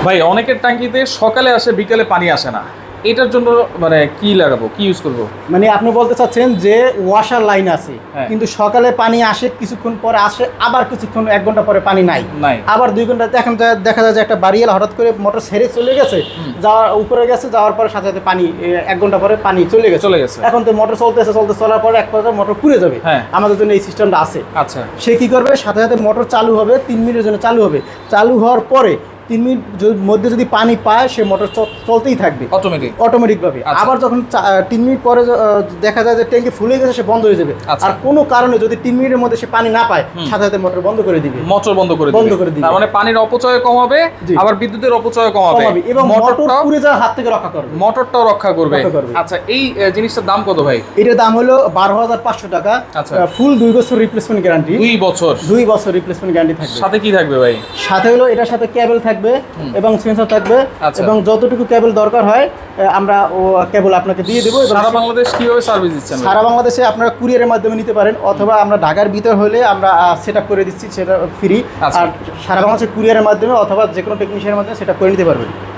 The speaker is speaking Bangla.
ভাই অনেকের ট্যাঙ্কিতে সকালে আসে বিকেলে পানি আসে না, এটার জন্য মানে কি লাগাবো, কি ইউজ করব? মানে আপনি বলতে চাচ্ছেন যে ওয়াশার লাইন আছে, হ্যাঁ। কিন্তু সকালে পানি আসে, কিছুক্ষণ পরে আসে, আবার কিছুক্ষণ 1 ঘন্টা পরে পানি নাই, আবার 2 ঘন্টা দেখা যায় যে একটা বাড়িওয়ালা হঠাৎ করে মোটর ছেড়ে চলে গেছে, যাওয়ার উপরে গেছে, যাওয়ার পরে সাথে সাথে পানি 1 ঘন্টা পরে পানি চলে গেছে। এখন তো মোটর চলার পরে এক পর্যায়ে মোটর পুড়ে যাবে। আমাদের জন্য এই সিস্টেমটা আছে। আচ্ছা, সে কি করবে, সাথে সাথে মোটর চালু হবে, 3 মিনিটের জন্য চালু হবে। চালু হওয়ার পরে 3 মিনিট মধ্যে যদি পানি পায়, সে মোটর চলতেই থাকবে অটোমেটিকভাবে। আবার যখন 3 মিনিট পরে দেখা যায় যে ট্যাঙ্কি ফুলে গেছে, সে বন্ধ হয়ে যাবে। আর কোনো কারণে যদি 3 মিনিটের মধ্যে সে পানি না পায়, সাথে সাথে মোটর বন্ধ করে দিবে। তার মানে পানির অপচয় কম হবে, আবার বিদ্যুতের অপচয় কম হবে এবং মোটর পুড়ে যাওয়ার হাত থেকে রক্ষা করবে। মোটরটাও রক্ষা করবে। আচ্ছা, এই জিনিসটার দাম কত ভাই? এটার দাম হলো 12,500 টাকা। ফুল 2 বছর রিপ্লেসমেন্ট গ্যারান্টি। 2 বছর রিপ্লেসমেন্ট গ্যারান্টি থাকবে। সাথে কি থাকবে ভাই? সাথে হলো এটার সাথে কেবল থাকবে এবং সেন্সর থাকবে, এবং যতটুকু কেবল দরকার হয় আমরা ও কেবল আপনাকে দিয়ে দেবো। সারা বাংলাদেশ কিভাবে সার্ভিস দিচ্ছেন? সারা বাংলাদেশে আপনারা কুরিয়ারের মাধ্যমে নিতে পারেন, অথবা আমরা ঢাকার ভিতর হলে আমরা সেট আপ করে দিচ্ছি, সেটা ফ্রি। আর সারা বাংলাদেশে কুরিয়ারের মাধ্যমে অথবা যে কোনো টেকনিশিয়ানের মাধ্যমে সেটা করে নিতে পারবেন।